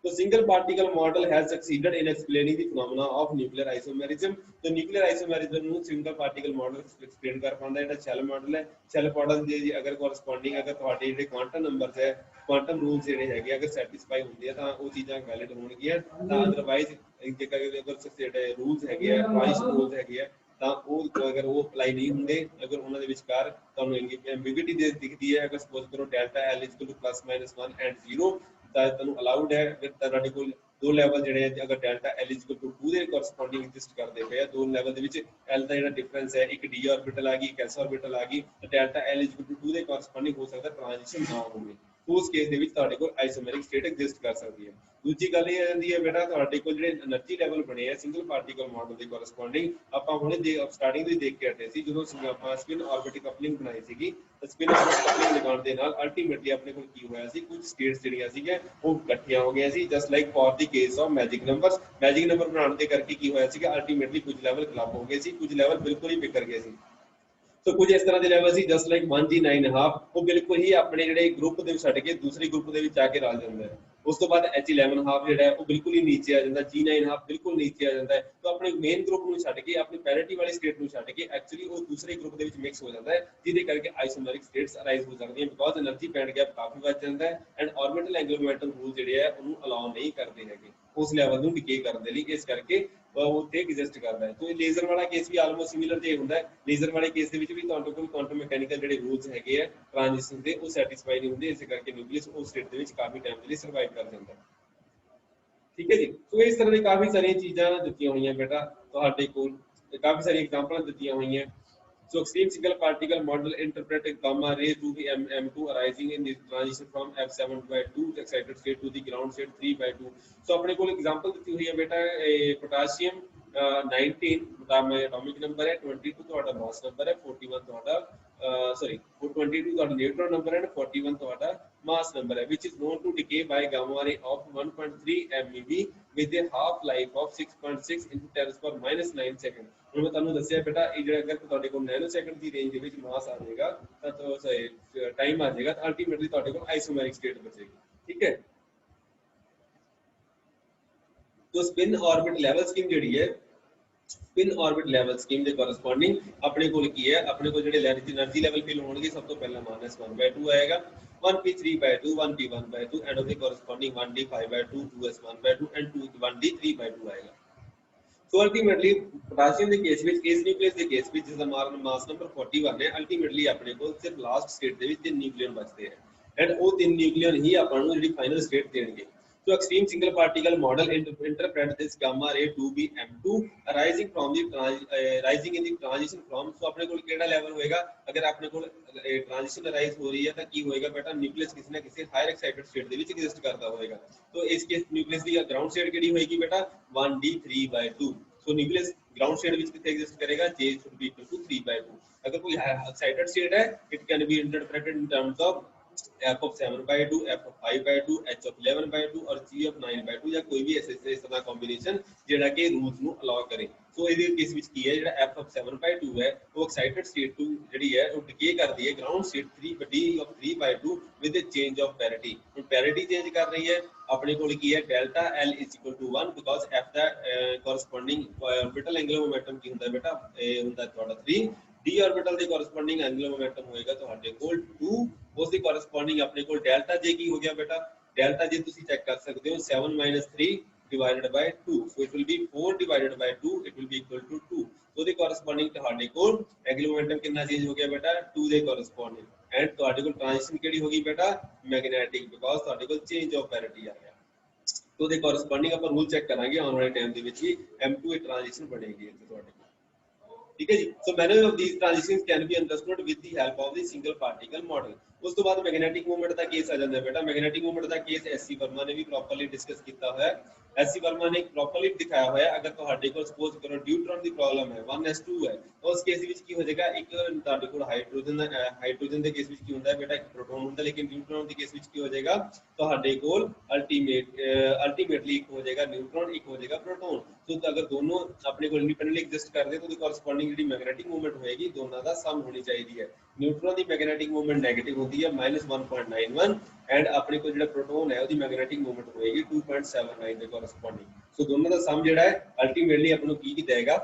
So single particle model has succeeded in explaining the phenomena of nuclear isomerism. तो nuclear isomerism ਨੂੰ single particle model explain ਕਰ ਪਾਉਂਦਾ। ਜਿਹੜਾ shell model ਹੈ, shell model ਦੇ ਅਗਰ corresponding ਅਗਰ ਤੁਹਾਡੇ ਜਿਹੜੇ quantum numbers ਹੈ, quantum rules ਜਿਹੜੇ ਹੈਗੇ ਅਗਰ satisfy ਹੁੰਦੇ ਆ ਤਾਂ ਉਹ ਚੀਜ਼ਾਂ ਵੈਲਿਡ ਹੋਣਗੀਆਂ, ਤਾਂ ਅਦਰਵਾਈਜ਼ ਜੇਕਰ ਜਿਹੜੇ rules ਹੈਗੇ ਆ, Price rules ਹੈਗੇ ਆ, ਤਾਂ ਉਹ ਅਗਰ ਉਹ ਅਪਲਾਈ ਨਹੀਂ ਹੁੰਦੇ, ਅਗਰ ਉਹਨਾਂ ਦੇ ਵਿਚਕਾਰ ਤੁਹਾਨੂੰ ਐਂਬੀਗੁਇਟੀ ਦਿਖਦੀ ਹੈ, ਅਗਰ ਸਪੋਜ਼ ਕਰੋ ਡੈਲਟਾ L +-1 ਐਂਡ 0 ਤਾਂ ਤੁਹਾਨੂੰ ਅਲਾਉਡ ਹੈ। ਫਿਰ ਤੁਹਾਡੇ ਕੋਲ ਦੋ ਲੈਵਲ ਜਿਹੜੇ ਆ, ਅਗਰ ਡੈਲਟਾ L = 2 ਦੇ ਕੋਰਸਪੋਂਡਿੰਗ ਐਗਜ਼ਿਸਟ ਕਰਦੇ ਪਏ ਆ, ਦੋ ਲੈਵਲ ਦੇ ਵਿੱਚ L ਦਾ ਜਿਹੜਾ ਡਿਫਰੈਂਸ ਹੈ, ਇੱਕ d ਆਰਬਿਟਲ ਆ ਗਈ, ਇੱਕ s ਆਰਬਿਟਲ ਆ ਗਈ, ਤਾਂ ਡੈਲਟਾ L = 2 ਦੇ ਕੋਰਸਪੋਂਡਿੰਗ ਹੋ ਸਕਦਾ ਟ੍ਰਾਂਜੀਸ਼ਨ ਨਾ ਹੋਵੇ। ਉਸ ਕੇਸ ਦੇ ਵਿੱਚ ਤੁਹਾਡੇ ਕੋਲ ਆਈਸੋਮੈਰਿਕ ਸਟੇਟ ਐਗਜ਼ਿਸਟ ਕਰ ਸਕਦੀ ਹੈ। ਦੂਜੀ ਗੱਲ ਇਹ ਜਾਂਦੀ ਹੈ ਬੇਟਾ, ਤੁਹਾਡੇ ਕੋਲ ਜਿਹੜੇ એનર્ਜੀ ਲੈਵਲ ਬਣੇ ਆ ਸਿੰਗਲ ਪਾਰਟੀਕਲ ਮਾਡਲ ਦੇ ਕੋਰਸਪੋਂਡਿੰਗ, ਆਪਾਂ ਹੁਣੇ ਸਟਾਰਟਿੰਗ ਦੇ ਦੇਖ ਕੇ ਹਟੇ ਸੀ ਜਦੋਂ ਆਪਾਂ ਸਪਿਨ ਆਰਬਿਟਲ ਕਪਲਿੰਗ ਬਣਾਈ ਸੀਗੀ। ਸਪਿਨ ਆਰਬਿਟਲ ਕਪਲਿੰਗ ਲਗਾਉਣ ਦੇ ਨਾਲ ਅਲਟੀਮੇਟਲੀ ਆਪਣੇ ਕੋਲ ਕੀ ਹੋਇਆ ਸੀ, ਕੁਝ ਸਟੇਟਸ ਜਿਹੜੀਆਂ ਸੀਗੀਆਂ ਉਹ ਇਕੱਠੀਆਂ ਹੋ ਗਈਆਂ ਸੀ। Just like for the case of magic numbers, magic number ਬਣਾਉਣ ਦੇ ਕਰਕੇ ਕੀ ਹੋਇਆ ਸੀਗਾ, ਅਲਟੀਮੇਟਲੀ ਕੁਝ ਲੈਵਲ ਕਲੱਬ ਹੋ ਗਏ ਸੀ, ਕੁਝ ਲੈਵਲ ਬਿਲਕੁਲ ਹੀ ਵਿਖਰ ਗਏ ਸੀ। ਸੋ ਕੁਝ ਇਸ ਤਰ੍ਹਾਂ ਦੇ ਲੈਵਲ ਸੀ ਜਸਟ ਲਾਈਕ 1G9.5, ਉਹ ਬਿਲਕੁਲ ਹੀ ਆਪਣੇ ਜਿਹੜੇ ਗਰੁੱਪ ਦੇ ਵਿੱਚ ਛੱਡ ਕੇ ਦੂਸਰੇ ਗਰੁੱਪ ਦੇ ਵਿੱਚ ਆ ਕੇ ਰਲ ਜਾਂਦਾ ਹੈ। ਉਸ ਤੋਂ ਬਾਅਦ H11.5 ਜਿਹੜਾ ਉਹ ਬਿਲਕੁਲ ਹੀ ਨੀਚੇ ਆ ਜਾਂਦਾ, G9.5 ਬਿਲਕੁਲ ਨੀਚੇ ਆ ਜਾਂਦਾ ਹੈ। ਤਾਂ ਆਪਣੇ ਮੇਨ ਗਰੁੱਪ ਨੂੰ ਛੱਡ ਕੇ, ਆਪਣੀ ਪੈਰਿਟੀ ਵਾਲੀ ਸਟੇਟ ਨੂੰ ਛੱਡ ਕੇ ਐਕਚੁਅਲੀ ਉਹ ਦੂਸਰੇ ਗਰੁੱਪ ਦੇ ਵਿੱਚ ਮਿਕਸ ਹੋ ਜਾਂਦਾ ਹੈ, ਜਿਹਦੇ ਕਰਕੇ ਆਈਸੋਮੈਰਿਕ ਸਟੇਟਸ ਅਰਾਈਜ਼ ਹੋ ਸਕਦੀਆਂ ਬਿਕਾਜ਼ એનર્ਜੀ ਬੈਂਡ ਗੈਪ ਕਾਫੀ ਵੱਧ ਜਾਂਦਾ ਹੈ and orbital angular momentum rule ਜਿਹੜੇ ਆ ਉਹਨੂੰ ਅਲਾਉ ਨਹੀਂ ਕਰਦੇ ਹੈਗੇ ਉਸ ਲੈਵਲ ਨੂੰ ਡਿਕੇ ਕਰਨ ਦੇ ਲਈ। ਇਸ ਕਰਕੇ ਉਹ ਉੱਥੇ ਐਗਜ਼ਿਸਟ ਕਰਦਾ ਹੈ। ਸੋ ਲੇਜ਼ਰ ਵਾਲਾ ਕੇਸ ਵੀ ਆਲਮੋਸਟ ਸਿਮਿਲਰ ਜੇ ਹੁੰਦਾ ਹੈ। ਲੇਜ਼ਰ ਵਾਲੇ ਕੇਸ ਦੇ ਵਿੱਚ ਵੀ ਤੁਹਾਡੇ ਕੋਲ ਕੁਆਂਟਮ ਮਕੈਨੀਕਲ ਜਿਹੜੇ ਰੂਲਸ ਹੈਗੇ ਆ ਟ੍ਰਾਂਜੀਸ਼ਨ ਦੇ, ਉਹ ਸੈਟੀਸਫਾਈ ਨਹੀਂ ਹੁੰਦੇ, ਇਸ ਕਰਕੇ ਨਿਊਕਲੀਅਸ ਉਸ ਸਟੇਟ ਦੇ ਵਿੱਚ ਕਾਫੀ ਟਾਈਮ ਦੇ ਲਈ ਸਰਵਾਈਵ ਕਰ ਜਾਂਦਾ ਹੈ। ਠੀਕ ਹੈ ਜੀ। ਸੋ ਇਸ ਤਰ੍ਹਾਂ ਦੀ ਕਾਫੀ ਸਾਰੀਆਂ ਚੀਜ਼ਾਂ ਦਿੱਤੀਆਂ ਹੋਈਆਂ ਬੇਟਾ ਤੁਹਾਡੇ ਕੋਲ, ਕਾਫੀ ਸਾਰੀਆਂ ਐਗਜ਼ਾਮਪਲਾਂ ਦਿੱਤੀਆਂ ਹੋਈਆਂ। So extreme single particle model interpret gamma ray to be M2 arising in the transition from F7/2 excited state to the ground state 3/2। So ਆਪਣੇ ਕੋਲ एग्जांपल ਦਿੱਤੀ ਹੋਈ ਹੈ ਬੇਟਾ, पोटेशियम 19 एटॉमिक नंबर है, 22 ਤੁਹਾਡਾ ਮਾਸ ਨੰਬਰ ਹੈ, 41 ਤੁਹਾਡਾ 22 ਤੁਹਾਡਾ ਨਿਊਟ੍ਰੋਨ ਨੰਬਰ ਹੈ, 41 ਤੁਹਾਡਾ ਮਾਸ ਨੰਬਰ ਹੈ, which is known to decay by gamma ray of 1.3 MeV with a half life of 6.6 × 10⁻⁹ second. ਹੁਣ ਮੈਂ ਤੁਹਾਨੂੰ ਦੱਸਿਆ ਬੇਟਾ, ਇਹ ਜਿਹੜਾ ਅਗਰ ਤੁਹਾਡੇ ਕੋਲ ਨੈਨੋ ਸੈਕਿੰਡ ਦੀ ਰੇਂਜ ਦੇ ਵਿੱਚ ਮਾਸ ਆ ਜਾਏਗਾ ਤਾਂ ਟਾਈਮ ਆ ਜਾਏਗਾ, ਤਾਂ ਅਲਟੀਮੇਟਲੀ ਤੁਹਾਡੇ ਕੋਲ ਆਈਸੋਮੈਰਿਕ ਸਟੇਟ ਬਚੇਗੀ। ਠੀਕ ਹੈ। तो स्पिन ऑर्बिट लेवल स्कीम ਜਿਹੜੀ ਹੈ, स्पिन ऑर्बिट लेवल स्कीम ਦੇ ਕੋਰਸਪੋਂਡਿੰਗ ਆਪਣੇ ਕੋਲ ਕੀ ਹੈ, ਆਪਣੇ ਕੋਲ ਜਿਹੜੇ એનર્ਜੀ ਲੈਵਲ ਫਿਲ ਹੋਣਗੇ ਸਭ ਤੋਂ ਪਹਿਲਾਂ -1/2 ਆਏਗਾ, 1p3/2, 1p1/2 ਐਂਡ ਉਹਦੇ corresponding 1d5/2, 2s1/2 and 1d3/2 ਆਏਗਾ। ਸੋ ਅਲਟੀਮੇਟਲੀ ਪੋਟਾਸ਼ੀਅਮ ਦੇ ਕੇਸ ਵਿੱਚ, ਇਸ ਨਿਊਕਲੀਅਸ ਦੇ ਕੇਸ ਵਿੱਚ ਜਿਸ ਦਾ ਮਾਸ ਨੰਬਰ 41 ਹੈ, ਅਲਟੀਮੇਟਲੀ ਆਪਣੇ ਕੋਲ ਸਿਰਫ ਲਾਸਟ ਸਟੇਟ ਦੇ ਵਿੱਚ 3 ਨਿਊਕਲੀਅਨ ਬਚਦੇ ਹੈ ਐਂਡ ਉਹ 3 ਨਿਊਕਲੀਅਨ ਹੀ ਆਪਾਂ ਨੂੰ ਜਿਹੜੀ ਫਾਈਨਲ ਸਟੇਟ ਦੇਣਗੇ। So extreme single particle model interpret this gamma ray to be M2 arising from the rising in the transition from। so ਆਪਣੇ ਕੋਲ ਕਿਹੜਾ ਲੈਵਲ ਹੋਏਗਾ, ਅਗਰ ਆਪਣੇ ਕੋਲ ਟ੍ਰਾਂਜੀਸ਼ਨ ਅਰਾਈਜ਼ ਹੋ ਰਹੀ ਹੈ ਤਾਂ ਕੀ ਹੋਏਗਾ ਬੇਟਾ, ਨਿਊਕਲੀਅਸ ਕਿਸੇ ਨਾ ਕਿਸੇ ਹਾਇਰ ਐਕਸਾਈਟਡ ਸਟੇਟ ਦੇ ਵਿੱਚ ਐਗਜ਼ਿਸਟ ਕਰਦਾ ਹੋਏਗਾ। तो ਇਸ ਕੇਸ ਨਿਊਕਲੀਅਸ ਦੀ ਗਰਾਊਂਡ ਸਟੇਟ ਕਿਹੜੀ ਹੋਏਗੀ ਬੇਟਾ, 1d3/2। ਸੋ ਨਿਊਕਲੀਅਸ ਗਰਾਊਂਡ ਸਟੇਟ ਵਿੱਚ ਕਿੱਥੇ ਐਗਜ਼ਿਸਟ ਕਰੇਗਾ, J should be equal to 3/2। ਅਗਰ ਕੋਈ ਐਕਸਾਈਟਡ ਸਟੇਟ ਹੈ, it can be interpreted in terms of f of 7/2, f of 5/2, h of 11/2 और g of 9/2 ਜਾਂ ਕੋਈ ਵੀ ਇਸ ਤਰ੍ਹਾਂ ਦਾ ਕੰਬੀਨੇਸ਼ਨ ਜਿਹੜਾ ਕਿ ਰੂਲਸ ਨੂੰ ਅਲਾਉ ਕਰੇ। ਸੋ ਇਹਦੇ ਕੇਸ ਵਿੱਚ ਕੀ ਹੈ, ਜਿਹੜਾ F(7/2) ਹੈ ਉਹ ਐਕਸਾਈਟਡ ਸਟੇਟ ਟੂ ਜਿਹੜੀ ਹੈ ਉਹ ਡਿਕੇ ਕਰਦੀ ਹੈ ground state 3/D(3/2) with change of parity. ਹੁਣ ਪੈਰਿਟੀ ਚੇਂਜ ਕਰ ਰਹੀ ਹੈ, ਆਪਣੇ ਕੋਲ ਕੀ ਹੈ ਡੈਲਟਾ L = 1 ਬਿਕੋਜ਼ F ਦਾ ਕੋਰਸਪੋਂਡਿੰਗ ਆਰਬਿਟਲ ਐਂਗੂਲਰ ਮੋਮੈਂਟਮ ਕੀ ਹੁੰਦਾ ਬੇਟਾ, ਇਹ ਹੁੰਦਾ ਤੁਹਾਡਾ 3। ਡੀ ਆਰਬਿਟਲ ਦੇ ਕੋਰਸਪੋਂਡਿੰਗ ਐਂਗੂਲਰ ਮੋਮੈਂਟਮ ਹੋਏਗਾ ਤੁਹਾਡੇ ਕੋਲ 2। ਉਸ ਦੀ ਕੋਰਸਪੋਂਡਿੰਗ ਆਪਣੇ ਕੋਲ ਡੈਲਟਾ J ਕੀ ਹੋ ਗਿਆ ਬੇਟਾ, ਡੈਲਟਾ J ਤੁਸੀਂ ਚੈੱਕ ਕਰ ਸਕਦੇ ਹੋ 7 - 3 divided by 2, so it will be 4 divided by 2, it will be equal to 2। so the corresponding ਤੁਹਾਡੇ ਕੋਲ ਐਂਗੂਲਰ ਮੋਮੈਂਟਮ ਕਿੰਨਾ ਚੇਂਜ ਹੋ ਗਿਆ ਬੇਟਾ 2 ਦੇ corresponding। ਐਂਡ ਤੁਹਾਡੇ ਕੋਲ ਟ੍ਰਾਂਜੀਸ਼ਨ ਕਿਹੜੀ ਹੋ ਗਈ ਬੇਟਾ ਮੈਗਨੈਟਿਕ, ਬਿਕੋਜ਼ ਤੁਹਾਡੇ ਕੋਲ ਚੇਂਜ ਆਫ ਪੈਰਿਟੀ ਆ ਗਿਆ। तो ਉਹਦੇ corresponding ਆਪਾਂ ਰੂਲ ਚੈੱਕ ਕਰਾਂਗੇ ਆਉਣ ਵਾਲੇ ਟਾਈਮ ਦੇ ਵਿੱਚ ਹੀ M2 ਟ੍ਰਾਂਜੀਸ਼ਨ ਬਣੇਗੀ ਇੱਥੇ ਤੁਹਾਡੇ ਕੋਲ, ठीक है जी। So many of these transitions can be understood with the help of the single particle model. उस तो बाद मैग्नेटिक मूवमेंट का केस आ जाता है बेटा, मैग्नेटिक मूवमेंट का केस एससी वर्मा ने भी प्रॉपर्ली डिस्कस किया हुआ है। एससी वर्मा ने प्रॉपर्ली दिखाया हुआ है, अगर ਤੁਹਾਡੇ ਕੋਲ ਸਪੋਜ਼ ਕਰੋ न्यूट्रॉन ਦੀ ਪ੍ਰੋਬਲਮ ਹੈ 1s2 ਹੈ, ਉਸ ਕੇਸ ਵਿੱਚ ਕੀ ਹੋ ਜਾਏਗਾ, ਇੱਕ ਤੁਹਾਡੇ ਕੋਲ ਹਾਈਡਰੋਜਨ ਦੇ ਕੇਸ ਵਿੱਚ ਕੀ ਹੁੰਦਾ ਹੈ ਬੇਟਾ, ਇੱਕ ਪ੍ਰੋਟੋਨ ਹੁੰਦਾ, ਲੇਕਿਨ ਨਿਊਟ੍ਰੋਨ ਦੇ ਕੇਸ ਵਿੱਚ ਕੀ ਹੋ ਜਾਏਗਾ ਤੁਹਾਡੇ ਕੋਲ ਅਲਟੀਮੇਟਲੀ ਇੱਕ ਹੋ ਜਾਏਗਾ ਨਿਊਟ੍ਰੋਨ, ਇੱਕ ਹੋ ਜਾਏਗਾ ਪ੍ਰੋਟੋਨ। ਸੋ ਅਗਰ ਦੋਨੋਂ ਆਪਣੇ ਕੋਲ ਇੰਡੀਪੈਂਡੈਂਟਲੀ ਐਗਜ਼ਿਸਟ ਕਰਦੇ ਤਾਂ ਉਹਦੀ ਕੋਰਸਪੋਂਡਿੰਗ ਜਿਹੜੀ ਮੈਗਨੈਟਿਕ ਮੂਵਮੈਂਟ ਹੋਏਗੀ ਦੋਨਾਂ ਦਾ ਸਮ ਹੋਣੀ ਚਾਹੀਦੀ ਹੈ। ਨਿਊਟ੍ਰੋਨ ਦੀ ਮੈਗਨੈਟਿਕ ਮੂਵਮੈਂਟ ਨੈਗੇਟਿਵ ਹੁੰਦੀ ਹੈ -1.91 ਐਂਡ ਆਪਣੇ ਕੋਲ ਜਿਹੜਾ ਪ੍ਰੋਟੋਨ ਹੈ ਉਹਦੀ ਮੈਗਨੈਟਿਕ ਮੂਵਮੈਂਟ ਹੋਏਗੀ 2.79 ਦੇ ਕੋਰਸਪੋਂਡਿੰਗ। ਸੋ ਦੋਨੋਂ ਦਾ ਸਮ ਜਿਹੜਾ ਹੈ ਅਲਟੀਮੇਟਲੀ ਆਪਾਂ ਨੂੰ ਕੀ ਦੇਗਾ,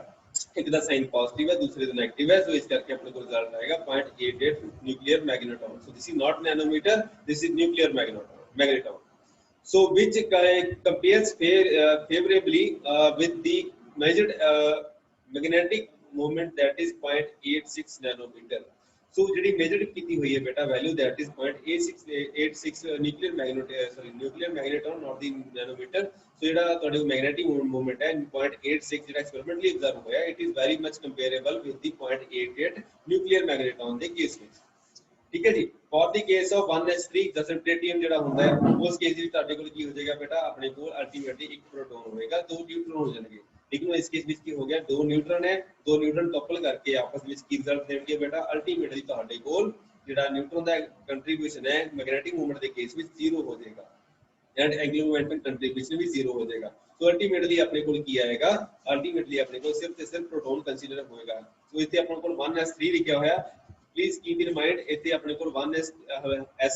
ਇੱਕ ਦਾ ਸਾਈਨ ਪੋਜ਼ਿਟਿਵ ਹੈ ਦੂਸਰੇ ਦਾ ਨੈਗੇਟਿਵ ਹੈ, ਸੋ ਇਸ ਕਰਕੇ ਆਪਣੇ ਕੋਲ ਰਿਜ਼ਲਟ ਆਏਗਾ 0.88 nuclear magneton. So this is not nanometre, this is nuclear magneton. So which compares favorably with the measured magnetic moment that is 0.86 nanometer। So ਜਿਹੜੀ measured ਕੀਤੀ ਹੋਈ ਹੈ ਬੇਟਾ value that is 0.86 nuclear magneton not the nanometer। so ਜਿਹੜਾ ਤੁਹਾਡੇ magnetic moment ਹੈ 0.86 ਜਿਹੜਾ experimentally observe ਹੋਇਆ, it is very much comparable with the 0.88 nuclear magneton ਦੇ case ਵਿੱਚ, ठीक है जी। For the case of 1s3 जैसे ट्रिटियम ਜਿਹੜਾ ਹੁੰਦਾ ਹੈ ਉਸ ਕੇਸ ਵਿੱਚ ਤੁਹਾਡੇ ਕੋਲ ਕੀ ਹੋ ਜਾਏਗਾ ਬੇਟਾ, ਆਪਣੇ ਕੋਲ ਅਲਟੀਮੇਟਲੀ ਇੱਕ ਪ੍ਰੋਟੋਨ ਹੋਏਗਾ, ਦੋ ਨਿਊਟਰੋਨ ਹੋ ਜਾਣਗੇ। ਲੇਕਿਨ ਇਸ ਕੇਸ ਵਿੱਚ ਕੀ ਹੋ ਗਿਆ, ਦੋ ਨਿਊਟਰਨ ਹੈ, ਦੋ ਨਿਊਟਰਨ ਕਪਲ ਕਰਕੇ ਆਪਸ ਵਿੱਚ ਕੀ ਰਿਜ਼ਲਟ ਦੇਣਗੇ ਬੇਟਾ, ਅਲਟੀਮੇਟਲੀ ਤੁਹਾਡੇ ਕੋਲ ਜਿਹੜਾ ਨਿਊਟਰਨ ਦਾ ਕੰਟਰੀਬਿਊਸ਼ਨ ਹੈ ਮੈਗਨੈਟਿਕ ਮੂਵਮੈਂਟ ਦੇ ਕੇਸ ਵਿੱਚ 0 ਹੋ ਜਾਏਗਾ ਐਂਡ ਐਂਗੂਲਰ ਮੋਮੈਂਟਮ ਕੰਟਰੀਬਿਊਸ਼ਨ ਵੀ 0 ਹੋ ਜਾਏਗਾ। ਸੋ ਅਲਟੀਮੇਟਲੀ ਆਪਣੇ ਕੋਲ ਕੀ ਆਏਗਾ, ਅਲਟੀਮੇਟਲੀ ਆਪਣੇ ਕੋਲ ਸਿਰਫ ਤੇ ਸਿਰਫ ਪ੍ਰੋਟੋਨ ਕੰਸੀਡਰ ਹੋਏਗਾ। ਸੋ ਇੱਥੇ ਆਪਣੇ ਕੋਲ 1s3 ਲਿਖਿਆ ਹੋਇਆ, प्लीज कीप इन माइंड ਇੱਥੇ ਆਪਣੇ ਕੋਲ 1s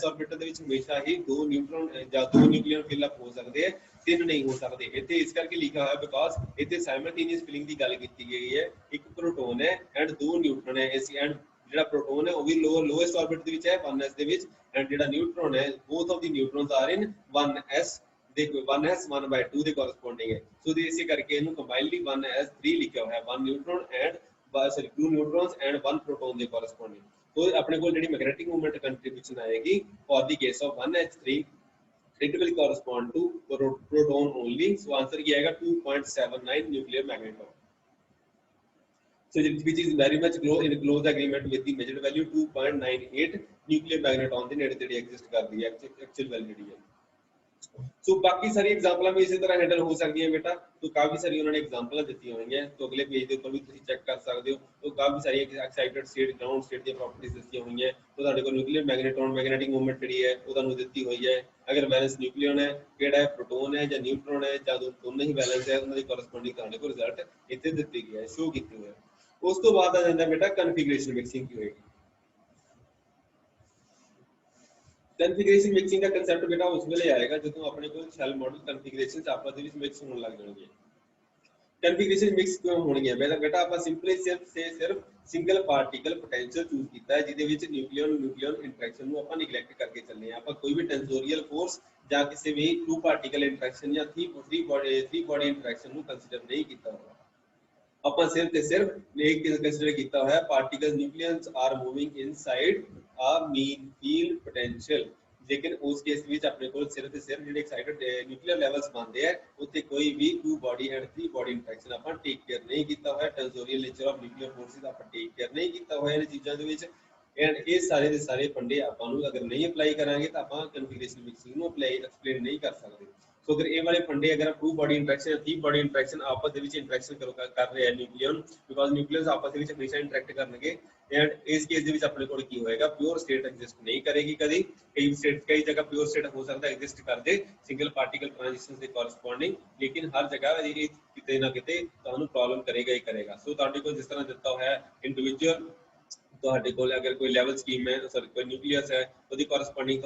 ਆਰਬਿਟਲ ਦੇ ਵਿੱਚ ਹਮੇਸ਼ਾ ਹੀ ਦੋ ਨਿਊਟਰੋਨ ਜਾਂ ਦੋ ਨਿਊਕਲੀਅਰ ਫਿਲ ਅਪ ਹੋ ਸਕਦੇ ਹੈ, ਤਿੰਨ ਨਹੀਂ ਹੋ ਸਕਦੇ। ਇੱਥੇ ਇਸ ਕਰਕੇ ਲਿਖਿਆ ਹੋਇਆ ਬਿਕਾਜ਼ ਇੱਥੇ ਸਾਈਮਲਟੇਨੀਅਸ ਫਿਲਿੰਗ ਦੀ ਗੱਲ ਕੀਤੀ ਗਈ ਹੈ, ਇੱਕ ਪ੍ਰੋਟੋਨ ਹੈ ਐਂਡ ਦੋ ਨਿਊਟਰੋਨ ਹੈ। ਇਸ ਐਂਡ ਜਿਹੜਾ ਪ੍ਰੋਟੋਨ ਹੈ ਉਹ ਵੀ ਲੋਐਸਟ ਆਰਬਿਟ ਦੇ ਵਿੱਚ ਹੈ 1s ਦੇ ਵਿੱਚ, ਐਂਡ ਜਿਹੜਾ ਨਿਊਟਰੋਨ ਹੈ both of the ਨਿਊਟਰੋਨਸ are in 1s ਦੇ 1s 1/2 ਦੇ ਕੋਰਸਪੋਂਡਿੰਗ ਹੈ। ਸੋ ਇਸੇ ਕਰਕੇ ਇਹਨੂੰ ਕੰਬਾਈਨਲੀ 1s3 ਲਿਖਿਆ ਹੋਇਆ, 1 ਨਿਊਟਰੋਨ and sorry 2 neutrons and 1 proton ਦੇ corresponding। तो ਆਪਣੇ ਕੋਲ ਜਿਹੜੀ magnetic moment contribution ਆਏਗੀ for the case of 1h3 it will correspond to proton only। so answer ਕੀ ਆਏਗਾ 2.79 nuclear magneton। so which is very much in close agreement with the measured value 2.98 nuclear magneton ਦੇ ਨੇੜੇ ਤੇੜੇ exist ਕਰਦੀ ਹੈ actual value ਜਿਹੜੀ ਹੈ। सो बाकी सारी एग्जांपल भी इसी तरह हैंडल हो सकती है बेटा, तो काफी सारी उन्होंने एग्जांपल दी हुई हैं, तो अगले पेज के ऊपर भी तुम चेक कर सकते हो। तो काफी सारी एक्साइटेड स्टेट ग्राउंड स्टेट दी प्रॉपर्टीज दी हुई हैं। तो ਤੁਹਾਡੇ ਕੋਲ न्यूक्लियर मैग्नेटॉन मैग्नेटिक मूवमेंट ਜਿਹੜੀ ਹੈ ਉਹ ਤੁਹਾਨੂੰ ਦਿੱਤੀ ਹੋਈ ਹੈ। अगर वैलेंस न्यूक्लियन है, ਕਿਹੜਾ ਹੈ प्रोटॉन है ਜਾਂ न्यूट्रॉन है ਜਾਂ ਦੋਨੋਂ ਹੀ वैलेंस है, ਉਹਨਾਂ ਦੀ ਕੋਰਸਪੋਂਡਿੰਗ ਤੁਹਾਡੇ ਕੋਲ ਰਿਜ਼ਲਟ ਇੱਥੇ ਦਿੱਤੀ ਗਈ ਹੈ, ਸ਼ੋ ਕੀਤੀ ਹੋਈ ਹੈ। ਉਸ ਤੋਂ ਬਾਅਦ ਆ ਜਾਂਦਾ ਬੇਟਾ ਕਨਫੀਗਰੇਸ਼ਨ ਮਿਕਸਿੰਗ ਕੀ ਹੋਏਗੀ। ਕਨਫੀਗਰੇਸ਼ਨ ਮਿਕਸਿੰਗ ਦਾ ਕਨਸੈਪਟ ਬੇਟਾ ਉਸ ਵੇਲੇ ਆਏਗਾ ਜਦੋਂ ਆਪਣੇ ਕੋਲ ਸੈਲ ਮਾਡਲ ਕਨਫੀਗਰੇਸ਼ਨਸ ਆਪਸ ਦੇ ਵਿੱਚ ਮਿਕਸ ਹੋਣ ਲੱਗ ਜਾਣਗੇ। ਕਨਫੀਗਰੇਸ਼ਨ ਮਿਕਸ ਕਿਉਂ ਹੋਣੀ ਹੈ ਬੇਟਾ, ਆਪਾਂ ਸਿੰਪਲੀ ਸਿਰਫ ਸਿੰਗਲ ਪਾਰਟੀਕਲ ਪੋਟੈਂਸ਼ੀਅਲ ਚੂਜ਼ ਕੀਤਾ ਹੈ ਜਿਹਦੇ ਵਿੱਚ ਨਿਊਕਲੀਅਨ ਇੰਟਰੈਕਸ਼ਨ ਨੂੰ ਆਪਾਂ ਨੈਗਲੈਕਟ ਕਰਕੇ ਚੱਲੇ ਆ। ਆਪਾਂ ਕੋਈ ਵੀ ਟੈਂਸੋਰੀਅਲ ਫੋਰਸ ਜਾਂ ਕਿਸੇ ਵੀ ਟੂ ਪਾਰਟੀਕਲ ਇੰਟਰੈਕਸ਼ਨ ਜਾਂ ਥ੍ਰੀ ਬਾਡੀ ਇੰਟਰੈਕਸ਼ਨ ਨੂੰ ਕੰਸੀਡਰ ਨਹੀਂ ਕੀਤਾ ਹੋਇਆ। ਆਪਾਂ ਸਿਰਫ ਤੇ ਸਿਰਫ ਇਹ ਕੰਸੀਡਰ ਕੀਤਾ ਹੋਇਆ ਪਾਰਟੀਕਲ ਨਿਊਕਲੀਅਨਸ ਆਰ ਮੂਵਿੰਗ ਇਨਸਾਈਡ ਆ ਮੀਨ ਫੀਲਡ ਪੋਟੈਂਸ਼ੀਅਲ। ਲੇਕਿਨ ਉਸ ਕੇਸ ਵਿੱਚ ਆਪਣੇ ਕੋਲ ਸਿਰਫ ਤੇ ਸਿਰਫ ਜਿਹੜੇ ਐਕਸਾਈਟਡ ਨਿਊਕਲੀਅਰ ਲੈਵਲਸ ਬਣਦੇ ਆ ਉੱਥੇ ਕੋਈ ਵੀ two body and three body interaction ਆਪਾਂ ਟੇਕ ਕੇਅਰ ਨਹੀਂ ਕੀਤਾ ਹੋਇਆ। Tensorial nature of nuclear forces ਆਪਾਂ ਟੇਕ ਕੇਅਰ ਨਹੀਂ ਕੀਤਾ ਹੋਇਆ ਇਹਨਾਂ ਚੀਜ਼ਾਂ ਦੇ ਵਿੱਚ। ਐਂਡ ਇਹ ਸਾਰੇ ਦੇ ਸਾਰੇ ਫੰਡੇ ਆਪਾਂ ਨੂੰ ਅਗਰ ਨਹੀਂ ਅਪਲਾਈ ਕਰਾਂਗੇ ਤਾਂ ਆਪਾਂ ਕਨਫੀਗਰੇਸ਼ਨ ਮਿਕਸਿੰਗ ਨੂੰ ਐਕਸਪਲੇਨ ਨਹੀਂ ਕਰ ਸਕਦੇ। ਸੋ ਅਗਰ ਇਹ ਵਾਲੇ ਫੰਡੇ ਅਗਰ ਟੂ ਬਾਡੀ ਇੰਟਰੈਕਸ਼ਨ ਜਾਂ ਥ੍ਰੀ ਬਾਡੀ ਇੰਟਰੈਕਸ਼ਨ ਆਪਸ ਦੇ ਵਿੱਚ ਇੰਟਰੈਕਸ਼ਨ ਕਰ ਰਹੇ ਆ ਨਿਊਕਲੀਅਨ, ਬਿਕਾਜ਼ ਨਿਊਕਲੀਅਸ ਆਪਸ ਦੇ ਵਿੱਚ ਹਮੇਸ਼ਾ ਇੰਟਰੈਕਟ ਕਰਨਗੇ। ਐਂਡ ਇਸ ਕੇਸ ਦੇ ਵਿੱਚ ਆਪਣੇ ਕੋਲ ਕੀ ਹੋਏਗਾ, ਪਿਓਰ ਸਟੇਟ ਐਗਜ਼ਿਸਟ ਨਹੀਂ ਕਰੇਗੀ ਕਦੀ। ਕਈ ਜਗ੍ਹਾ ਪਿਓਰ ਸਟੇਟ ਹੋ ਸਕਦਾ ਐਗਜ਼ਿਸਟ ਕਰਦੇ ਸਿੰਗਲ ਪਾਰਟੀਕਲ ਟ੍ਰਾਂਜਿਸ਼ਨਸ ਦੇ ਕੋਰਸਪੋਂਡਿੰਗ, ਲੇਕਿਨ ਹਰ ਜਗ੍ਹਾ ਇਹ ਕਿਤੇ ਨਾ ਕਿਤੇ ਤੁਹਾਨੂੰ ਪ੍ਰੋਬਲਮ ਕਰੇਗਾ ਹੀ ਕਰੇਗਾ। ਸੋ ਤੁਹਾਡੇ ਕੋਲ ਜਿਸ ਤਰ੍ਹਾਂ ਦਿੱਤਾ ਹੋਇਆ ਹੈ ਇੰਡੀਵਿਜੂਅਲ, ਤੁਹਾਡੇ ਕੋਲ ਅਗਰ ਕੋਈ ਲੈਵਲ ਸਕੀਮ ਹੈ, ਸੌਰੀ ਕੋਈ ਨਿਊਕਲੀਅਸ ਹੈ, ਉਹਦੀ ਕੋਰਸਪੋਂਡਿੰਗ